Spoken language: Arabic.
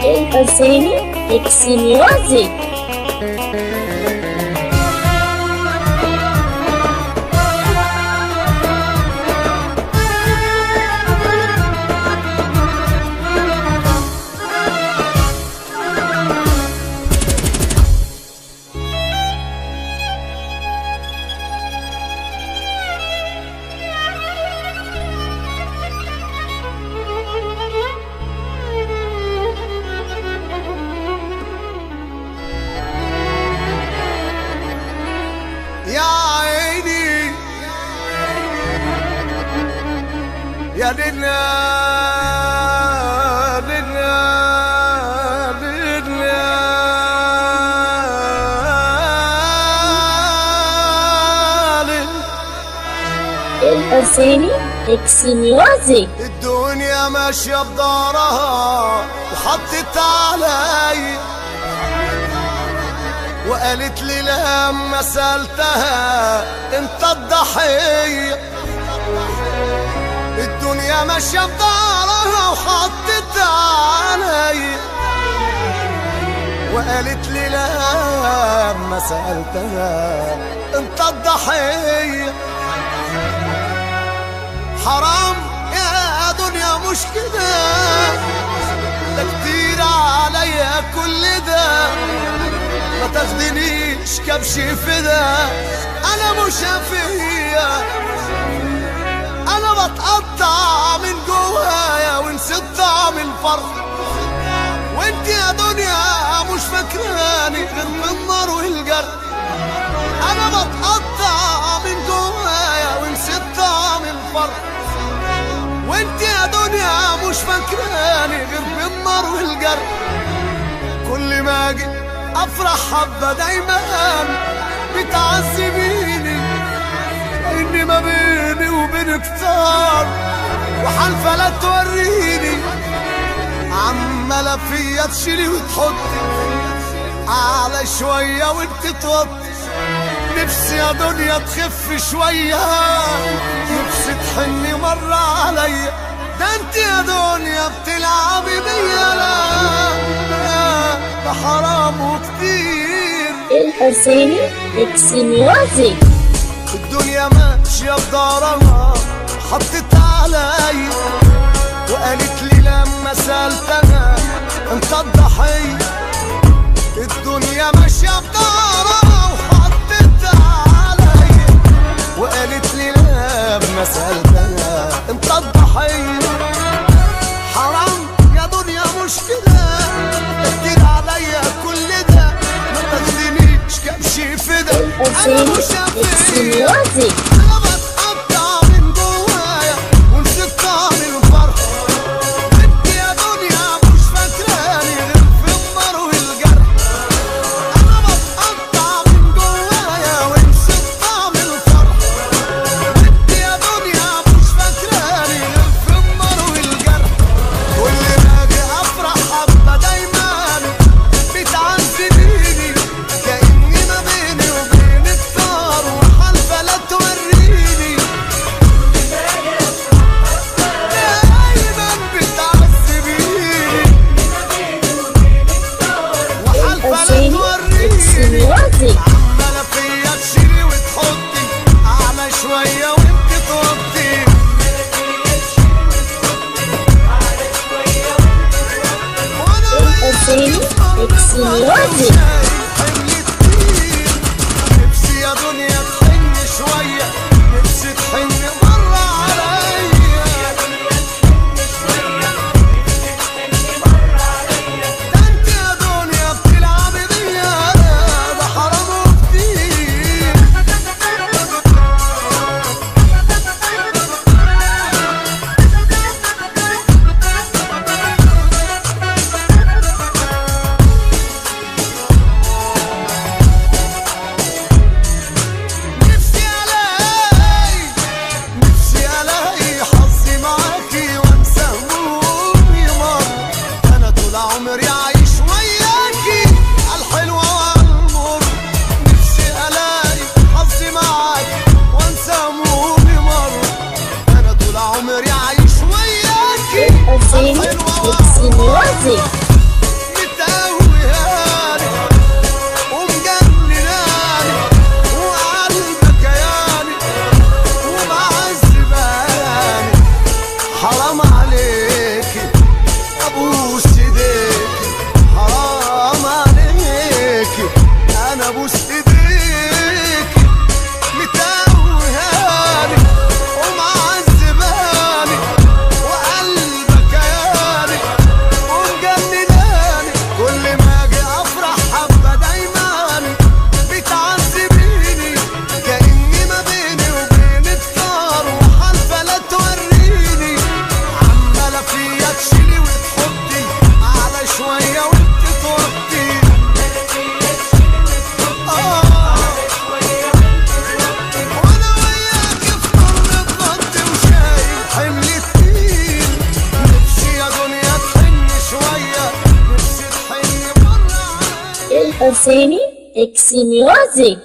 الحسيني إكس ميوزك. يا عيني يا ليلى ليلى ليلى الحسيني إكس ميوزك. الدنيا ماشية بدارها وحطت علي وقالت لي لما سألتها انت الضحية. الدنيا ماشية بدارها وحطت علي وقالت لي لما سألتها انت الضحية. حرام يا دنيا مش كده، ده كتير عليا كل ده، ما تاخدنيش كبش فدا. انا مش فيا، انا بتقطع من جوايا ونسيت طعم الفرح. وانت يا دنيا مش فاكراني غير من النار والجرح. انا بتقطع من جوايا ونسيت طعم الفرح. وانت يا دنيا مش فاكراني غير من النار والجرح. كل ما اجي افرح حبة دايما بتعذبيني، اني ما بيني وبينك طار وحالفة لا توريني. عمالة فيا تشيلي وتحطي على شوية وانت توطي. نفسي يا دنيا تخف شوية، نفسي تحني مرة عليا. ده انت يا دنيا بتلعبي بيا، لا ده حرام وكتير. الحسيني إكس ميوزك. الدنيا ماشية بدارها حطت علي وقالت لي لما سألتها انت الضحية. الدنيا ماشية بدارها وحطت علي وقالت لي لما سألتها انت الضحية. حرام يا دنيا مش كده، كتير عليا كل ده، ما تاخدنيش كبش فدا. انا مش فيا، انا بتقطع من جوايا ونسيت طعم الفرح. انت يا دنيا مش فاكراني غير في النار والجرح. انا بتقطع من جوايا ونسيت طعم الفرح. انت يا دنيا مش فاكراني غير في النار والجرح. كل ما اجي افرح حبة دايما بتعذبيني، كأني ما بيني وبينك طار وحالفة لا توريني. دايما بتعذبيني وحالفة لا توريني. عمالة فيا تشيلي وتحطي على شوية وانت توطي. الحسيني إكس ميوزك. نفسي يا دنيا تحن شوية، نفسي تحن مرة عليا. ده انت يا دنيا بتلعبي بيا، ده حرام وكتير. نفسي حسيني إكس ميوزك.